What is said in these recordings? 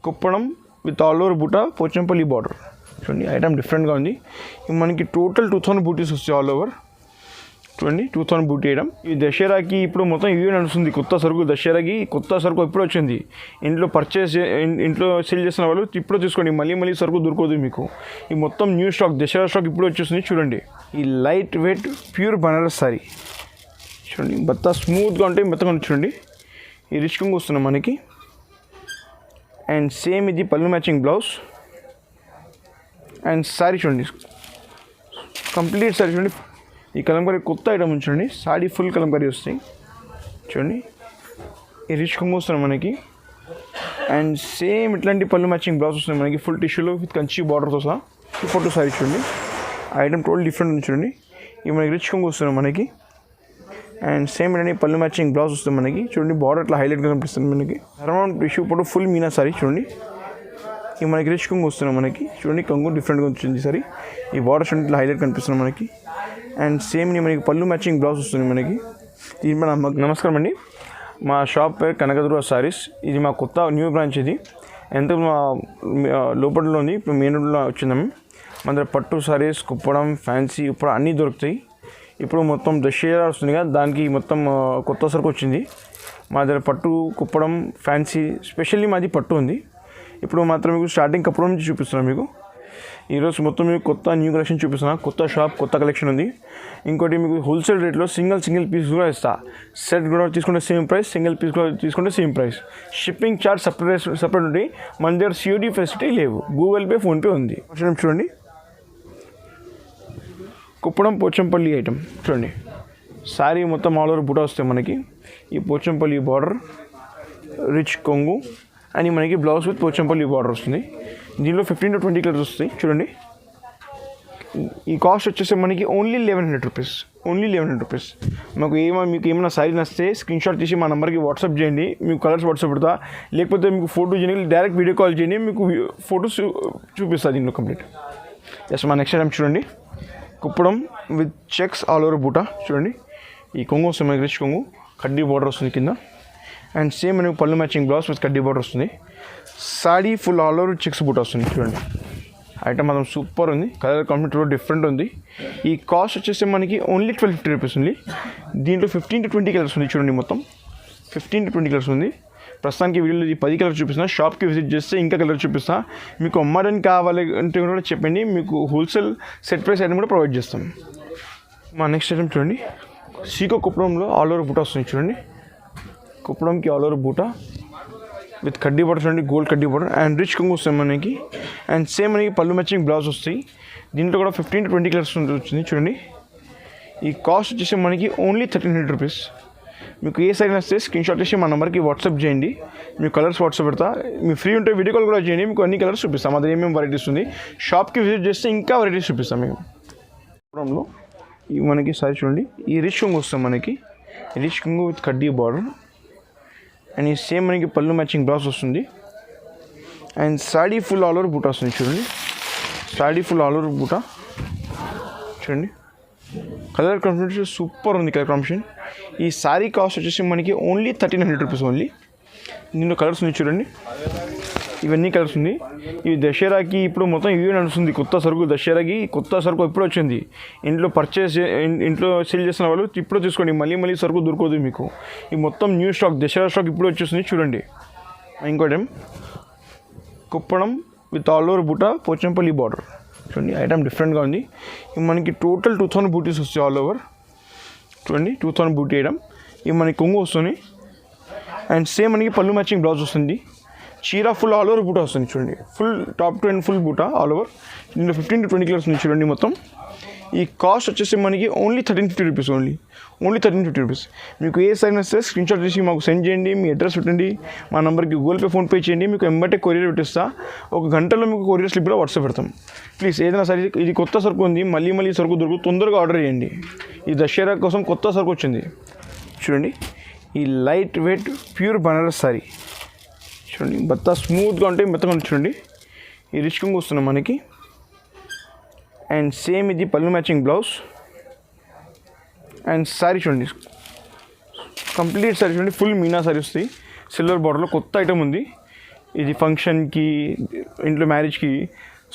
Kuppadam with all over బూటా Pochampally border. చూడండి item డిఫరెంట్గా ఉంది. మనకి టోటల్ 2000 బూటీస్ వస్తాయి ఆల్ ఓవర్. చూడండి 2000 బూటీ ఐటమ్. ఈ దసరాకి ఇప్పుడు మొత్తం ఇవే నడుస్తుంది. కొత్త సరుకు దసరాకి కొత్త సరుకు ఎప్పుడు వచ్చింది. ఇంట్లో సేల్ చేసిన వాళ్ళు ఇప్పుడు తీసుకోండి. మళ్ళీ సరుకు దొరకదు మీకు. ఈ మొత్తం న్యూ స్టాక్ దసరా స్టాక్ ఇప్పుడు వచ్చేస్తుంది. చూడండి ఈ light weight pure Banaras sorry. చూడండి బత్తా స్మూత్గా ఉంటాయి, మెత్తగా చూడండి. ఈ రిచ్ కుంగ్ వస్తున్నాం మనకి. అండ్ సేమ్ ఇది పళ్ళు మ్యాచింగ్ బ్లౌజ్. అండ్ సారీ చూడండి కంప్లీట్ సారీ చూడండి. ఈ కలంకారీ కొత్త ఐటమ్ చూడండి. సారీ ఫుల్ కలంకారీ వస్తాయి. చూడండి ఈ రిచ్ కుంగ్ వస్తున్నాం మనకి. అండ్ సేమ్ ఇట్లాంటి పళ్ళు మ్యాచింగ్ బ్లౌజ్ వస్తున్నాయి మనకి. ఫుల్ టిష్యూలో విత్ కంచి బార్డర్తో సహా. ఫోటో సారీ చూడండి. ఐటమ్ టోటల్ డిఫరెంట్ ఉంది చూడండి. ఇవి మనకి రిచ్ కుంగ్ వస్తున్నాం మనకి. అండ్ సేమ్ ఇలాంటి పళ్ళు మ్యాచింగ్ బ్లౌజ్ వస్తుంది మనకి. చూడండి బార్డర్ ఇట్లా హైలైట్గా కనిపిస్తుంది మనకి. Around tissue photo full Meena sorry చూడండి. ఇవి మనకి రిచ్ కుంగ్ వస్తున్నాం మనకి. చూడండి కొంగు డిఫరెంట్గా వచ్చింది సారీ. ఈ బార్డర్ చూడండి ఇట్లా హైలైట్ కనిపిస్తుంది మనకి. అండ్ సేమ్ మనకి పళ్ళు మ్యాచింగ్ బ్లౌజ్ వస్తుంది మనకి. ఇది మన నమస్కారం అండి. మా షాప్ పేరు కనకదుర్గ సారీస్. ఇది మా కొత్త న్యూ బ్రాంచ్. ఇది ఎంత మా లోపలలో ఉంది. ఇప్పుడు మెయిన్ రోడ్లో వచ్చిందాము. మన దగ్గర పట్టు సారీస్, కుప్పడం, ఫ్యాన్సీ ఇప్పుడు అన్నీ దొరుకుతాయి. ఇప్పుడు మొత్తం దసరా వస్తుంది కదా, దానికి మొత్తం కొత్త సరుకు వచ్చింది. మా దగ్గర పట్టు, కుప్పడం, ఫ్యాన్సీ స్పెషల్లీ మాది పట్టు ఉంది. ఇప్పుడు మాత్రం మీకు స్టార్టింగ్ కప్పడం నుంచి చూపిస్తున్నాను మీకు. ఈరోజు మొత్తం మీకు కొత్త న్యూ కలెక్షన్ చూపిస్తున్నా. కొత్త షాప్, కొత్త కలెక్షన్ ఉంది. ఇంకోటి మీకు హోల్సేల్ రేట్లో సింగిల్ పీస్ కూడా ఇస్తా. సెట్ కూడా తీసుకుంటే సేమ్ ప్రైస్, సింగిల్ పీస్ కూడా తీసుకుంటే same price. Shipping charge separate ఉంది. మన దగ్గర సిఓడి ఫెసిలిటీ లేవు. గూగుల్ పే, ఫోన్పే ఉంది. చూడండి కుప్పడం పోచంపల్లి ఐటమ్ చూడండి. శారీ మొత్తం ఆల్ ఓవర్ బూటా వస్తాయి మనకి. ఈ పోచంపల్లి బార్డర్, రిచ్ కొంగు అని మనకి బ్లౌజ్ విత్ పోచంపల్లి బార్డర్ వస్తుంది. దీనిలో 15 to 20 కలర్స్ వస్తాయి చూడండి. ఈ కాస్ట్ వచ్చేసి మనకి ఓన్లీ 1100 రూపీస్. Only 1100 rupees. మీకు ఏమైనా సారీ నచ్చితే స్క్రీన్ షాట్ తీసి మా నెంబర్కి వాట్సాప్ చేయండి. మీకు కలర్స్ వాట్సాప్ పెడతా. లేకపోతే మీకు ఫోటో చేయండి, డైరెక్ట్ వీడియో కాల్ చేయండి. మీకు ఫొటోస్ చూపిస్తా దీనిలో కంప్లీట్. జస్ట్ మా నెక్స్ట్ ఐటమ్ చూడండి. Kuppadam with checks all over బూటా చూడండి. ఈ కొంగు వస్తుంది మనకి రిచ్ కొంగు. కడ్డీ బార్డర్ వస్తుంది కింద. అండ్ సేమ్ మనకి పళ్ళు మ్యాచింగ్ బ్లౌజ్ విత్ కడ్డీ బార్డర్ వస్తుంది. Sorry full all over checks బూటా వస్తుంది చూడండి. ఐటమ్ మాత్రం సూపర్ ఉంది. కలర్ కాంబినేషన్ డిఫరెంట్ ఉంది. ఈ కాస్ట్ వచ్చేసి మనకి ఓన్లీ 1250 రూపీస్ ఉంది. దీంట్లో 15 to 20 కలర్స్ ఉంది చూడండి. మొత్తం 15 to 20 కలర్స్ ఉంది. ప్రస్తుతానికి వీడియోలో ఈ 10 కలర్స్ చూపిస్తున్నా. షాప్కి విజిట్ చేస్తే ఇంకా కలర్ చూపిస్తా. మీకు అమ్మడానికి కావాలి అంటే కూడా చెప్పండి. మీకు హోల్సేల్ సెట్ ప్రైస్ ఐటమ్ కూడా ప్రొవైడ్ చేస్తాం. మా నెక్స్ట్ ఐటమ్ చూడండి. సీకో కుప్పడంలో ఆల్ ఓవర్ బూటా వస్తుంది చూడండి. కుప్పడంకి ఆల్ ఓవర్ బూటా విత్ కడ్డీ బార్డర్ చూడండి. గోల్డ్ కడ్డీ బార్డర్ అండ్ రిచ్ కొంగు వస్తాయి మనకి. అండ్ సేమ్ మనకి పళ్ళు మ్యాచింగ్ బ్లౌజ్ వస్తాయి. దీంట్లో కూడా 15 to 20 కలర్స్ వచ్చింది చూడండి. ఈ కాస్ట్ వచ్చేసి మనకి ఓన్లీ 1300 రూపీస్. మీకు ఏ సైజ్ వస్తే స్క్రీన్ షాట్ చేసి మా నెంబర్కి వాట్సాప్ చేయండి. మీకు కలర్స్ వాట్సాప్ పెడతా. మీకు ఫ్రీ ఉంటే వీడియో కాల్ కూడా చేయండి. మీకు అన్ని కలర్స్ చూపిస్తాం. అది ఏమేమి వెరైటీస్ ఉంది. షాప్కి విజిట్ చేస్తే ఇంకా వెరైటీస్ చూపిస్తాం మేము. కుప్పడంలో ఇవి మనకి సారీ చూడండి. ఈ రిచ్ కొంగు వస్తాం మనకి. రిచ్ కొంగు విత్ కడ్డీ బార్డర్. అండ్ ఈ సేమ్ మనకి పళ్ళు మ్యాచింగ్ బ్లౌజ్ వస్తుంది. And saree full all over బూటా వస్తుంది చూడండి. సాడీ ఫుల్ ఆల్ ఓవర్ బూటా చూడండి. కలర్ కాంబినేషన్ సూపర్ ఉంది. Colour combination. ఈ సారీ కాస్ట్ వచ్చేసి మనకి ఓన్లీ 1300 రూపీస్ ఓన్లీ. దీంట్లో కలర్స్ ఉంది చూడండి. ఇవన్నీ కలర్స్ ఉంది. ఇవి దసరాకి ఇప్పుడు మొత్తం ఇవే నడుస్తుంది. కొత్త సరుకు దసరాకి కొత్త సరుకు ఎప్పుడు వచ్చింది. ఇంట్లో సేల్ చేసిన వాళ్ళు ఇప్పుడు తీసుకోండి. మళ్ళీ సరుకు దొరకదు మీకు. ఈ మొత్తం న్యూ స్టాక్ దసరా స్టాక్ ఇప్పుడు వచ్చేస్తుంది చూడండి. ఇంకోటి కుప్పడం విత్ ఆల్ ఓవర్ బూటా పోచంపల్లి బార్డర్ చూడండి. ఐటమ్ డిఫరెంట్గా ఉంది. ఇవి మనకి టోటల్ 2000 బూటీస్ వస్తాయి ఆల్ ఓవర్. చూడండి 2000 బూటీ ఐటమ్. ఇవి మనకి కొంగు వస్తుంది. అండ్ సేమ్ మనకి పళ్ళు మ్యాచింగ్ బ్లౌజ్ వస్తుంది. చీర ఫుల్ ఆల్ ఓవర్ బూటా వస్తుంది చూడండి. Full top to end full బూటా ఆల్ ఓవర్. దీంట్లో 15 to 20 కలర్స్ ఉంది చూడండి మొత్తం. ఈ కాస్ట్ వచ్చేసి మనకి ఓన్లీ 1350 రూపీస్. Only 1350 rupees. మీకు ఏ సైజ్ వస్తే స్క్రీన్ షాట్ చేసి మాకు సెండ్ చేయండి. మీ అడ్రస్ పెట్టండి. మా నెంబర్కి గూగుల్ పే, ఫోన్పే చేయండి. మీకు ఎంబటే కొరియర్ పెట్టిస్తా. ఒక గంటలో మీకు కొరియర్ స్లిప్ కూడా వాట్సాప్ పెడతాం. ప్లీజ్ ఏదైనా సరే ఇది కొత్త సరుకు ఉంది. మళ్ళీ సరుకు దొరుకుతుంది. తొందరగా ఆర్డర్ చేయండి. ఈ దసరా కోసం కొత్త సరుకు వచ్చింది చూడండి. ఈ light weight pure Banaras sorry చూడండి. బత్తా స్మూత్గా ఉంటాయి, మెత్తగా చూడండి. ఈ రిచ్ కొంగు వస్తున్నాం మనకి. అండ్ సేమ్ ఇది పళ్ళు మ్యాచింగ్ బ్లౌజ్. అండ్ సారీ చూడండి కంప్లీట్ సారీ చూడండి. ఫుల్ మీనా సారీ వస్తాయి. సిల్వర్ బార్డర్లో కొత్త ఐటమ్ ఉంది. ఇది ఫంక్షన్కి, ఇంట్లో మ్యారేజ్కి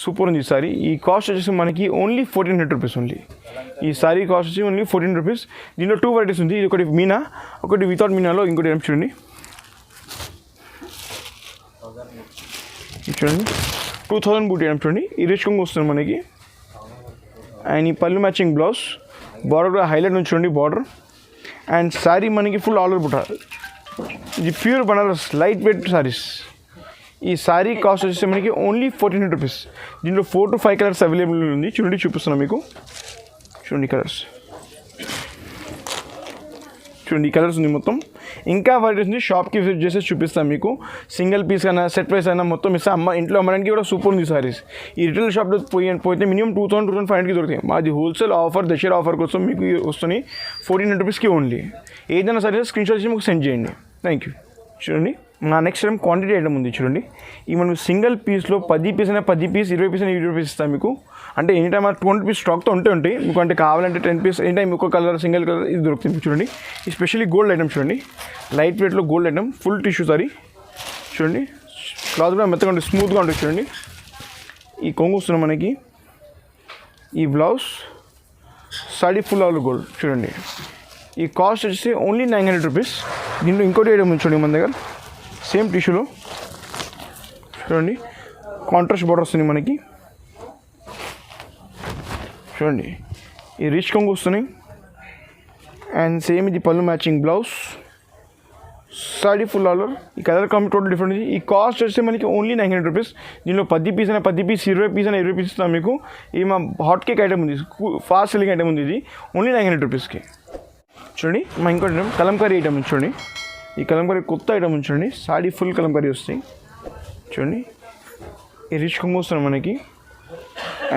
సూపర్ ఉంది ఈ సారీ. ఈ కాస్ట్ వచ్చేసి మనకి ఓన్లీ 1400 రూపీస్ ఓన్లీ. ఈ సారీ కాస్ట్ వచ్చి ఓన్లీ 14 రూపీస్. దీంట్లో 2 వెరైటీస్ ఉంది. ఇది ఒకటి మీనా, ఒకటి వితౌట్ మీనాలో ఇంకోటి ఏం చూడండి. చూడండి 2000 బూటీ ఏం చూడండి. ఈ రిచ్ కొంగు వస్తుంది మనకి. అండ్ ఈ పళ్ళు మ్యాచింగ్ బ్లౌజ్, బార్డర్ కూడా హైలైట్ ఉంది చూడండి బార్డర్. అండ్ శారీ మనకి ఫుల్ ఆల్ ఓవర్ బుట్ట. ఇది pure Banaras light weight saris. ఈ శారీ కాస్ట్ వచ్చేసి మనకి ఓన్లీ 1400 రూపీస్. దీంట్లో 4 to 5 కలర్స్ అవైలబుల్ ఉంది. చూడండి చూపిస్తున్నాను మీకు. చూడండి కలర్స్, చూడండి ఈ కలర్స్ ఉంది మొత్తం. ఇంకా వెరైటీస్ ఉంది. షాప్కి విజిట్ చేసి చూపిస్తాను మీకు. సింగిల్ పీస్ అయినా సెట్ ప్రైస్ అయినా మొత్తం ఇస్తా. ఇంట్లో అమ్మడానికి కూడా సూపర్ ఉంది సారీస్. ఈ రిటైల్ షాప్లో పోతే మినిమం 2000-2500కి దొరుకుతాయి. మాది హోల్సేల్ ఆఫర్, దసరా ఆఫర్ కోసం మీకు వస్తుంది 1400 రూపీస్కి ఓన్లీ. ఏదైనా సరే స్క్రీన్ షాట్ చేసి మీకు సెండ్ చేయండి. Thank you. చూడండి నా నెక్స్ట్ టైం క్వాంటిటీ ఐటమ్ ఉంది చూడండి. ఈ మనకు సింగిల్ పీస్లో 10 పీస్ అయినా 10 పీస్, 20 పీస్ అయినా 20 పీస్ ఇస్తాను మీకు. అంటే ఎనీ టైం 20 పీస్ స్టాక్తో ఉంటాయి మీకు. అంటే కావాలంటే 10 పీస్ ఎనీ టైం ఒక కలర్ సింగిల్ కలర్ ఇది దొరుకుతుంది చూడండి. ఈ స్పెషల్లీ గోల్డ్ ఐటమ్ చూడండి. లైట్ వెయిట్లో gold item, full tissue sorry చూడండి. క్లాత్ కూడా మెత్తగా ఉంటుంది, స్మూత్గా ఉంటుంది చూడండి. ఈ కొంగు వస్తుంది మనకి. ఈ blouse, sorry full all gold చూడండి. ఈ కాస్ట్ వచ్చేసి ఓన్లీ 900 రూపీస్. దీంట్లో ఇంకోటి ఐటమ్ ఉంది చూడండి మన దగ్గర. సేమ్ టిష్యూలో చూడండి, కాంట్రాస్ట్ బార్డర్ వస్తుంది మనకి. చూడండి ఈ రిచ్ కొంగు వస్తున్నాయి. అండ్ సేమ్ ఇది పళ్ళు matching blouse, sorry full all over. ఈ కలర్ కాంబి టోటల్ డిఫరెంట్ ఉంది. ఈ కాస్ట్ వచ్చేసి మనకి ఓన్లీ 900 రూపీస్. దీనిలో 10 పీస్ అయినా 10 పీస్, 20 పీస్ అయినా 20 పీస్ ఇస్తాం మీకు. ఈ మా హాట్ కేక్ ఐటమ్ ఉంది, ఫాస్ట్ సెల్లింగ్ ఐటమ్ ఉంది. ఇది ఓన్లీ 900 రూపీస్కి. చూడండి మా ఇంకోటి ఐటమ్ కలంకారీ ఐటమ్ చూడండి. ఈ కలంకారీ కొత్త ఐటమ్ చూడండి. సాడీ ఫుల్ కలంకారీ వస్తాయి చూడండి. ఈ రిచ్ కొంగు వస్తుంది మనకి.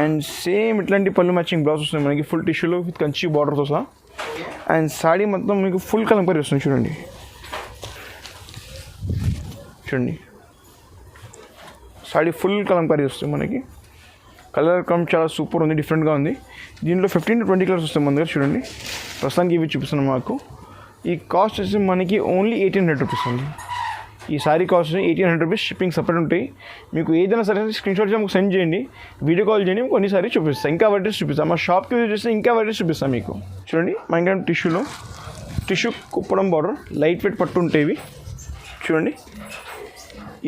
అండ్ సేమ్ ఇట్లాంటి పళ్ళు మ్యాచింగ్ బ్లౌజ్ వస్తుంది మనకి, ఫుల్ టిష్యూలో విత్ కంచి బార్డర్తో సహా. అండ్ సాడీ మొత్తం మీకు ఫుల్ కలంకారీ వస్తుంది చూడండి. చూడండి సాడీ ఫుల్ కలంకారీ వస్తుంది మనకి. కలర్ కమ్ చాలా సూపర్ ఉంది, డిఫరెంట్గా ఉంది. దీంట్లో 15 to 20 కలర్స్ వస్తాయి మన దగ్గర చూడండి. ప్రస్తుతానికి ఇవి చూపిస్తున్నాం మాకు. ఈ కాస్ట్ వచ్చి మనకి ఓన్లీ 1800 రూపీస్ ఉంది. ఈ sorry cost 1800 rupees. Shipping separate ఉంటాయి. మీకు ఏదైనా సరే స్క్రీన్ షాట్ మాకు సెండ్ చేయండి, వీడియో కాల్ చేయండి, కొన్నిసారి చూపిస్తాం. ఇంకా వెరైటీస్ చూపిస్తాం. మా షాప్కి విజిట్ చేస్తే ఇంకా వెరైటీస్ చూపిస్తాం మీకు. చూడండి మా ఇంకా టిష్యూలో, టిష్యూ కుప్పడం బార్డర్, లైట్ వెయిట్ పట్టు ఉంటాయి చూడండి.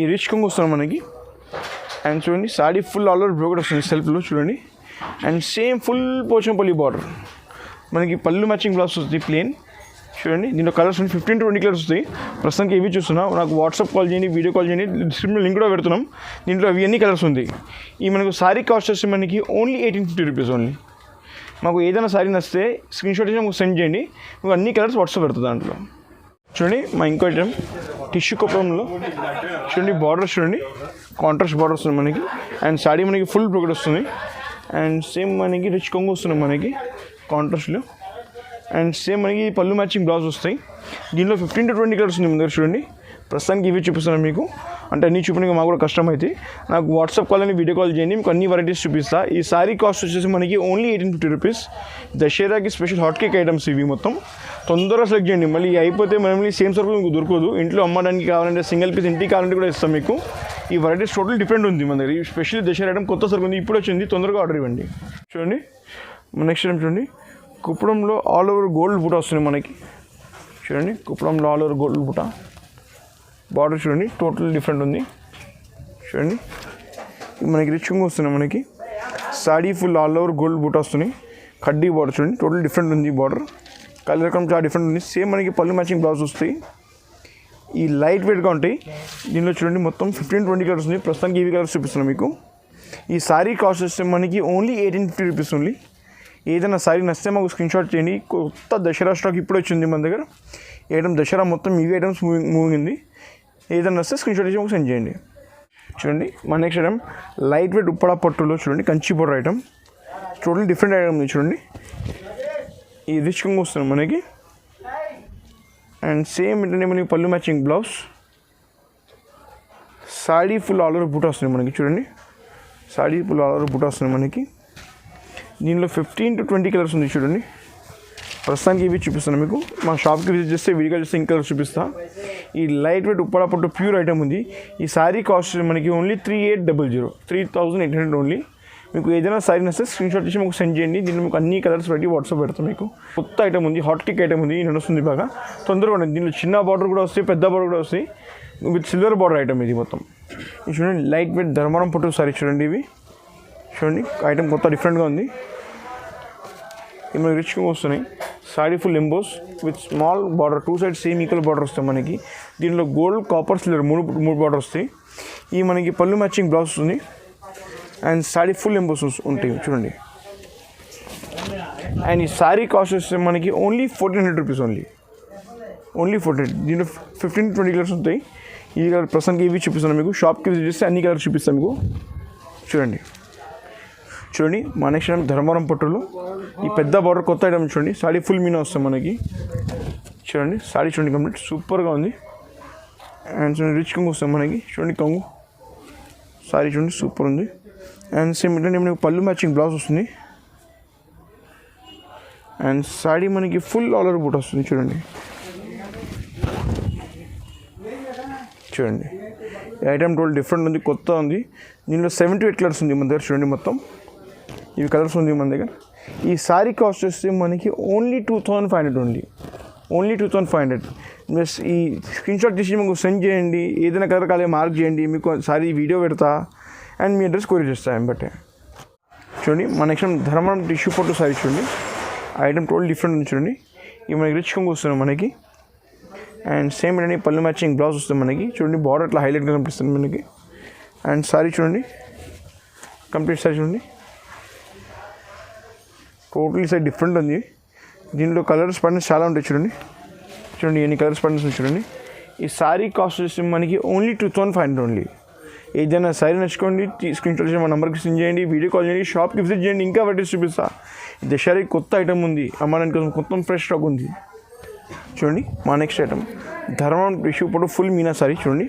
ఈ రిచ్ కొంగు వస్తుంది మనకి. అండ్ చూడండి sari full all over brocade వస్తుంది సెల్ఫ్లో చూడండి. And same full Pochampally border మనకి. పళ్ళు మ్యాచింగ్ బ్లౌజ్ వస్తుంది ప్లేన్ చూడండి. దీంట్లో కలర్స్ 15 to 20 కలర్స్ వస్తాయి. ప్రస్తుతానికి ఏవి చూస్తున్నా నాకు వాట్సాప్ కాల్ చేయండి, వీడియో కాల్ చేయండి. డిస్క్రిప్షన్లో లింక్ కూడా పెడుతున్నాం. దీంట్లో అవి అన్ని కలర్స్ ఉంది. ఈ మనకు సారీ కాస్ట్ వచ్చి మనకి ఓన్లీ 1850 రూపీస్ ఓన్లీ. మాకు ఏదైనా సారీ నచ్చితే స్క్రీన్ షాట్ చేసి మాకు సెండ్ చేయండి. మీకు అన్ని కలర్స్ వాట్సాప్ పెడుతుంది దాంట్లో. చూడండి మా ఇంకో ఐటమ్ టిష్యూ కప్పంలో చూడండి. బార్డర్ చూడండి, కాంట్రాస్ట్ బార్డర్ వస్తుంది మనకి. అండ్ సారీ మనకి ఫుల్ బ్రోకెట్ వస్తుంది. అండ్ సేమ్ మనకి రిచ్ కొంగు వస్తుంది మనకి కాంట్రాస్ట్లో. అండ్ సేమ్ మనకి పళ్ళు మ్యాచింగ్ బ్లౌజ్ వస్తాయి. దీనిలో 15 to 20 కలర్స్ ఉంది మన దగ్గర చూడండి. ప్రస్తుతానికి ఇవి చూపిస్తున్నాను మీకు. అంటే అన్నీ చూపించడానికి మాకు కూడా కష్టం అయితే నాకు వాట్సాప్ కాల్ అని వీడియో కాల్ చేయండి, మీకు అన్ని వెరైటీస్ చూపిస్తా. ఈ సారీ కాస్ట్ వచ్చేసి మనకి ఓన్లీ 1850 రూపీస్. దసరాకి స్పెషల్ హాట్ కేక్ ఐటమ్స్ ఇవి మొత్తం. తొందరగా సెలెక్ట్ చేయండి, మళ్ళీ అయిపోతే మళ్ళీ సేమ్ సరుకు మీకు దొరకదు. ఇంట్లో అమ్మడానికి కావాలంటే సింగిల్ పీస్, ఇంటికి కావాలంటే కూడా ఇస్తాం మీకు. ఈ వెరైటీస్ టోటల్ డిఫరెంట్ ఉంది మన దగ్గర. స్పెషల్ దసరా ఐటమ్ కొత్త సరుకు ఉంది, ఇప్పుడు వచ్చింది. తొందరగా ఆర్డర్ ఇవ్వండి. చూడండి నెక్స్ట్ ఐటమ్ చూడండి. కుప్పడంలో ఆల్ ఓవర్ గోల్డ్ బూట వస్తుంది మనకి. చూడండి కుప్పడంలో ఆల్ ఓవర్ గోల్డ్ బూట. బార్డర్ చూడండి టోటల్ డిఫరెంట్ ఉంది చూడండి. మనకి రిచ్గా వస్తుంది మనకి. Sari full all over gold బూట వస్తుంది. కడ్డీ బార్డర్ చూడండి టోటల్ డిఫరెంట్ ఉంది. బార్డర్ కలర్ కమ్ చాలా డిఫరెంట్ ఉంది. సేమ్ మనకి పళ్ళు మ్యాచింగ్ బ్లౌజ్ వస్తాయి. ఈ లైట్ వెయిట్గా ఉంటాయి. దీనిలో చూడండి మొత్తం 15 to 20 కలర్స్ ఉంది. ప్రస్తుతానికి ఇవి కలర్స్ చూపిస్తున్నాను మీకు. ఈ సారీ కాస్ట్ వస్తే మనకి ఓన్లీ 1850 రూపీస్ ఓన్లీ. ఏదైనా సారీ నచ్చితే మాకు స్క్రీన్ షాట్ చేయండి. కొత్త దసరా స్టాక్ ఇప్పుడు వచ్చింది మన దగ్గర. ఐటమ్ దసరా మొత్తం ఇవి ఐటమ్స్ మూవింగ్ ఉంది. ఏదైనా నచ్చితే స్క్రీన్ షాట్ చేసి మాకు సెండ్ చేయండి. చూడండి మన నెక్స్ట్ ఐటమ్ లైట్ వెయిట్ ఉప్పడా పట్టులో చూడండి Kanchi border item. Total different item ఉంది చూడండి. ఈ రిచ్ కొంగు వస్తుంది మనకి. అండ్ సేమ్ ఏంటంటే మనకి పళ్ళు matching blouse. Sari full all over బూట వస్తుంది మనకి చూడండి. సాడీ ఫుల్ ఆల్ ఓవర్ బూట వస్తుంది మనకి. దీనిలో 15 to 20 కలర్స్ ఉంది చూడండి. ప్రస్తుతానికి ఇవి చూపిస్తాను మీకు. మా షాప్కి విజిట్ చేస్తే వీడియో చేస్తే ఇంకా చూపిస్తా. ఈ లైట్ వెయిట్ ఉప్పల పట్టు ప్యూర్ ఐటమ్ ఉంది. ఈ శారీ కాస్ట్ మనకి ఓన్లీ 3800, 3800 ఓన్లీ. మీకు ఏదైనా సారీ నస్తే స్క్రీన్ షాట్ తీసి మీకు సెండ్ చేయండి. దీంట్లో మీకు అన్ని కలర్స్ పెట్టి వాట్సాప్ పెడతాం. మీకు కొత్త ఐటమ్ ఉంది, హాట్ కేక్ ఐటమ్ ఉంది, నడుస్తుంది బాగా తొందరగా ఉంటుంది. దీంట్లో చిన్న బార్డర్ కూడా వస్తాయి, పెద్ద బార్డర్ కూడా వస్తాయి, విత్ సిల్వర్ బార్డర్ ఐటమ్ ఇది మొత్తం. ఇది చూడండి లైట్ వెయిట్ ధర్మవరం పట్టు సారీ చూడండి. ఇవి చూడండి ఐటమ్ కొత్త డిఫరెంట్గా ఉంది. ఇవి మనకి రిచ్గా వస్తున్నాయి. Sorry full emboss with small border, 2 sides same equal border వస్తాయి మనకి. దీంట్లో గోల్డ్, కాపర్, సిల్వర్ మూడు బార్డర్ వస్తాయి. ఈ మనకి పళ్ళు మ్యాచింగ్ బ్లౌజ్ వస్తుంది అండ్ సారీ ఫుల్ ఎంబోస్ ఉంటాయి చూడండి. అండ్ ఈ సారీ కాస్ట్ వస్తే మనకి ఓన్లీ 1400 రూపీస్ ఓన్లీ 1400. దీంట్లో 15-20 కలర్స్ ఉంటాయి. ఈ కలర్ ప్రస్తుతానికి ఇవి చూపిస్తాను మీకు. షాప్కి విజిట్ చేస్తే అన్ని కలర్స్ చూపిస్తాను మీకు. చూడండి మా నెక్స్ట్ ఐటమ్ ధర్మవరం పట్టులో ఈ పెద్ద బార్డర్ కొత్త ఐటమ్ చూడండి. సారీ ఫుల్ మీనా వస్తుంది మనకి. చూడండి సారీ చూడండి కంప్లీట్ సూపర్గా ఉంది. అండ్ చూడండి రిచ్ కొంగు వస్తుంది మనకి. చూడండి కొంగు సారీ చూడండి సూపర్ ఉంది. అండ్ సేమ్ ఏంటంటే మనకి పళ్ళు మ్యాచింగ్ బ్లౌజ్ వస్తుంది. అండ్ సారీ మనకి ఫుల్ ఆల్ ఓవర్ బూట్ వస్తుంది. చూడండి ఈ ఐటమ్ టోల్ డిఫరెంట్ ఉంది, కొత్త ఉంది. దీనిలో 7 to 8 కలర్స్ ఉంది మన దగ్గర. చూడండి మొత్తం ఇవి కలర్స్ ఉంది మన దగ్గర. ఈ సారీ కాస్ట్ వస్తే మనకి ఓన్లీ 2500 ఓన్లీ 2500. ప్లస్ ఈ స్క్రీన్ షాట్ తీసి మీకు సెండ్ చేయండి. ఏదైనా కలర్ కాలే మార్క్ చేయండి, మీకు సారీ వీడియో పెడతా అండ్ మీ అడ్రస్ కొరియర్ చేస్తాను బట్టే. చూడండి మా నెక్స్ట్ ధర్మవరం టిష్యూ పట్టు సారీ చూడండి. ఐటమ్ టోటల్ డిఫరెంట్ ఉంది చూడండి. ఇవి మనకి రిచ్ కొంగు వస్తుంది మనకి. అండ్ సేమ్ ఏంటంటే పళ్ళు మ్యాచింగ్ బ్లౌజ్ వస్తుంది మనకి. చూడండి బార్డర్ అట్లా హైలైట్గా కనిపిస్తుంది మనకి. అండ్ సారీ చూడండి కంప్లీట్ సారీ చూడండి టోటలీ సారీ డిఫరెంట్ ఉంది. దీంట్లో కలర్స్ పడిన చాలా ఉంటాయి చూడండి ఎన్ని కలర్స్ పడిన చూడండి. ఈ సారీ కాస్ట్ వచ్చి మనకి ఓన్లీ 2500 ఓన్లీ. ఏదైనా సారీ నచ్చుకోండి, స్క్రీన్ షాట్ చేసి మా నెంబర్కి సెండ్ చేయండి, వీడియో కాల్ చేయండి, షాప్కి విజిట్ చేయండి. ఇంకా వెరైటీస్ చూపిస్తా. దసరా కొత్త ఐటమ్ ఉంది, అమ్మడానికి కోసం మొత్తం ఫ్రెష్ స్టాక్ ఉంది. చూడండి మా నెక్స్ట్ ఐటమ్ ధర్మవరం టిష్యూ పట్టు ఫుల్ మీనా సారీ చూడండి.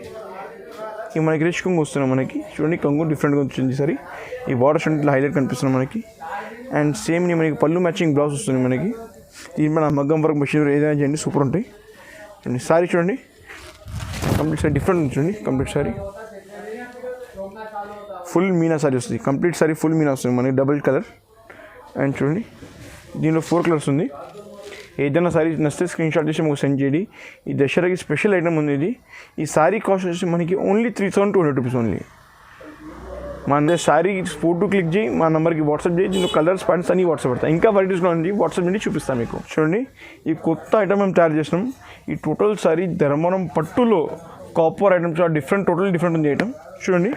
ఈ మనకి రిచ్ కొంగు వస్తున్నాయి మనకి. చూడండి కొంగు డిఫరెంట్గా వచ్చింది సారీ. ఈ బార్డర్ చూడండి ఇట్లా హైలైట్ కనిపిస్తుంది మనకి. అండ్ సేమ్ మనకి పళ్ళు మ్యాచింగ్ బ్లౌజ్ వస్తుంది మనకి. దీని మన మగ్గం వర్క్ మెషిన్ ఏదైనా చేయండి సూపర్ ఉంటాయి. చూడండి సారీ చూడండి కంప్లీట్ సారీ డిఫరెంట్ ఉంది చూడండి. Complete sorry full Meena sorry వస్తుంది. కంప్లీట్ సారీ ఫుల్ మీనా వస్తుంది మనకి డబుల్ కలర్. అండ్ చూడండి దీనిలో 4 కలర్స్ ఉంది. ఏదైనా సారీ నచ్చితే స్క్రీన్ షాట్ చేసి మాకు సెండ్ చేయండి. ఈ దసరాకి స్పెషల్ ఐటమ్ ఉంది ఇది. ఈ సారీ కాస్ట్ వచ్చి మనకి ఓన్లీ 3200 రూపీస్ ఓన్లీ. మన సారీ ఫోటో క్లిక్ చేయి, మా నెంబర్కి వాట్సాప్ చేయి. దీంట్లో కలర్స్ ప్యాంట్స్ అన్ని వాట్సాప్ పెడతాయి. ఇంకా వెరైటీస్లో ఉంది, వాట్సాప్ నుండి చూపిస్తాను మీకు. చూడండి ఈ కొత్త ఐటమ్ మేము తయారు చేసినాం. ఈ టోటల్ సారీ ధర్మవరం పట్టులో కాపర్ ఐటమ్ చాలా డిఫరెంట్, టోటల్ డిఫరెంట్ ఉంది ఐటమ్. చూడండి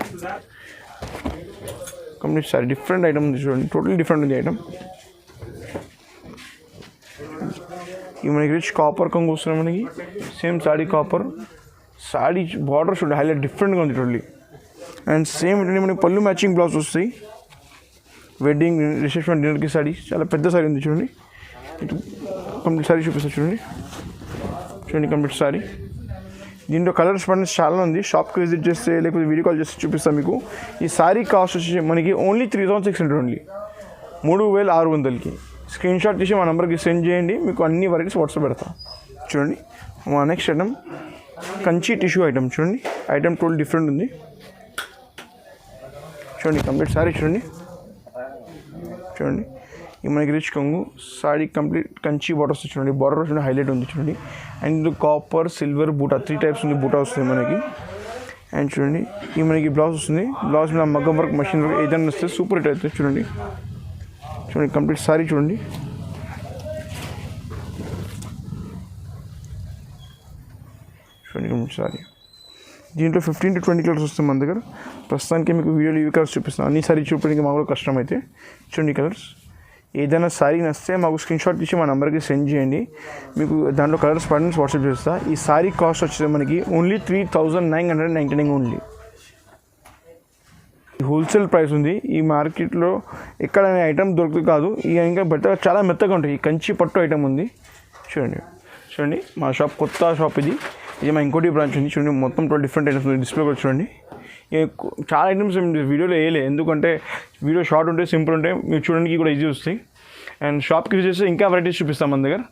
కంప్లీట్ సారీ డిఫరెంట్ ఐటమ్ ఉంది చూడండి. టోటల్ డిఫరెంట్ ఉంది ఐటమ్. ఇవి మనకి రిచ్ కాపర్ కొంగు వస్తున్నాయి మనకి. Same sorry copper sorry border చూడండి హైలైట్ డిఫరెంట్గా ఉంది టోటల్లీ. అండ్ సేమ్ ఏంటంటే మనకి పళ్ళు మ్యాచింగ్ బ్లౌజ్ వస్తాయి. వెడ్డింగ్ రిసెప్షన్ డిన్నర్కి సారీ చాలా పెద్ద సారీ ఉంది చూడండి. కంప్లీట్ సారీ చూపిస్తాను చూడండి కంప్లీట్ సారీ. దీంట్లో కలర్స్ పడిన చాలా ఉంది. షాప్కి విజిట్ చేస్తే లేకపోతే వీడియో కాల్ చేస్తే చూపిస్తాను మీకు. ఈ సారీ కాస్ట్ వచ్చి మనకి ఓన్లీ 3600 ఓన్లీ 3600కి. స్క్రీన్ షాట్ తీసి మా నెంబర్కి సెండ్ చేయండి, మీకు అన్ని వెరైటీస్ వాట్సాప్ పెడతాం. చూడండి మా next item Kanchi tissue item చూడండి. ఐటమ్ టోటల్ డిఫరెంట్ ఉంది చూడండి. కంప్లీట్ సారీ చూడండి ఇది మనకి రిచ్ కొంగు సారీ కంప్లీట్ కంచి బార్డర్ వస్తుంది చూడండి. బార్డర్ చూడండి హైలైట్ ఉంది చూడండి. అండ్ ఇది కాపర్ సిల్వర్ బూటా 3 టైప్స్ ఉంది బూటా వస్తుంది మనకి. అండ్ చూడండి ఇది మనకి బ్లౌజ్ వస్తుంది. బ్లౌజ్ మీద మగ్గం వర్క్ మెషిన్ వర్క్ ఏదైనా వస్తే సూపర్ హిట్ అవుతుంది చూడండి. కంప్లీట్ సారీ చూడండి. కంప్లీట్ సారీ దీంట్లో 15 to 20 కలర్స్ వస్తాయి మన దగ్గర. ప్రస్తుతానికి మీకు వీడియోలో ఇవి కలర్స్ చూపిస్తాను. అన్ని సారీ చూపించడానికి మాకు కూడా కష్టం అయితే చూడండి కలర్స్. ఏదైనా సారీ నచ్చితే మాకు స్క్రీన్ షాట్ తీసి మా నెంబర్కి సెండ్ చేయండి, మీకు దాంట్లో కలర్స్ పడిన వాట్సాప్ చేస్తా. ఈ సారీ కాస్ట్ వచ్చేది మనకి ఓన్లీ 3999 ఓన్లీ. హోల్సేల్ ప్రైస్ ఉంది. ఈ మార్కెట్లో ఎక్కడ ఐటమ్ దొరుకుతుంది కాదు. ఈ ఇంకా బెటర్ చాలా మెత్తగా ఉంటాయి. ఈ కంచి పట్టు ఐటమ్ ఉంది చూడండి మా షాప్ కొత్త షాప్ ఇది మా ఇంకోటి బ్రాంచ్ ఉంది చూడండి. మొత్తం టోటల్ డిఫరెంట్ ఐటమ్స్ ఉంది. డిస్ప్లే కూడా చూడండి. చాలా ఐటమ్స్ వీడియోలో వేయలే, ఎందుకంటే వీడియో షార్ట్ ఉంటే సింపుల్ ఉంటే మీరు చూడడానికి కూడా ఈజీ వస్తాయి. అండ్ షాప్కి విజిట్ చేస్తే ఇంకా వెరైటీస్ చూపిస్తాం మన దగ్గర.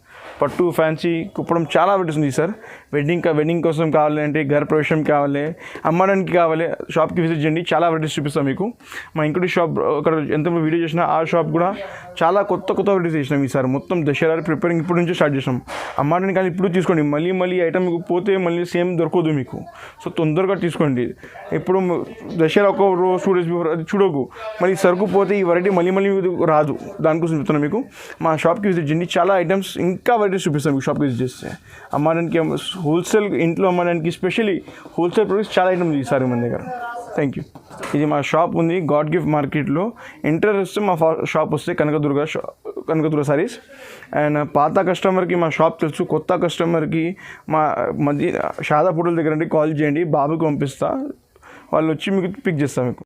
పట్టు ఫ్యాన్సీ కుప్పడం చాలా వెరైటీస్ ఉంది సార్. వెడ్డింగ్ కోసం కావాలంటే, గృహ ప్రవేశం కావాలి, అమ్మడానికి కావాలి, షాప్కి విజిట్ చేయండి, చాలా వెరైటీస్ చూపిస్తాం మీకు. మా ఇంకోటి షాప్ అక్కడ ఎంత వీడియో చేసినా ఆ షాప్ కూడా చాలా కొత్త వెరైటీస్ చేసినాం ఈసారి. మొత్తం దసరా ప్రిపేరింగ్ ఇప్పుడు నుంచి స్టార్ట్ చేసినాం. అమ్మడానికి కానీ ఇప్పుడు తీసుకోండి, మళ్ళీ ఐటమ్ మీకు పోతే మళ్ళీ సేమ్ దొరకదు మీకు. సో తొందరగా తీసుకోండి. ఇప్పుడు దసరా ఒక రోజు 2 days బిఫోర్ అది చూడకు, మళ్ళీ సరుకు పోతే ఈ వెరైటీ మళ్ళీ రాదు. దానికోసం చెప్తున్నాను మీకు. మా షాప్కి విజిట్ చేయండి, చాలా ఐటమ్స్ ఇంకా వెరైటీస్ చూపిస్తాం మీకు షాప్కి విజిట్ చేస్తే. అమ్మడానికి హోల్సేల్, ఇంట్లో అమ్మడానికి స్పెషల్లీ హోల్సేల్ ప్రొడక్ట్స్ చాలా ఐటమ్స్ ఈసారి మన దగ్గర. Thank you. ఇది మా షాప్ ఉంది గాడ్ గిఫ్ట్ మార్కెట్లో. ఎంటర్ వస్తే మా షాప్ వస్తే కనకదుర్గ సారీస్. అండ్ పాత కస్టమర్కి మా షాప్ తెలుసు, కొత్త కస్టమర్కి మా మధ్య షాదా ఫోటోల దగ్గర కాల్ చేయండి, బాబుకి పంపిస్తా, వాళ్ళు వచ్చి మీకు పిక్ చేస్తాం మీకు.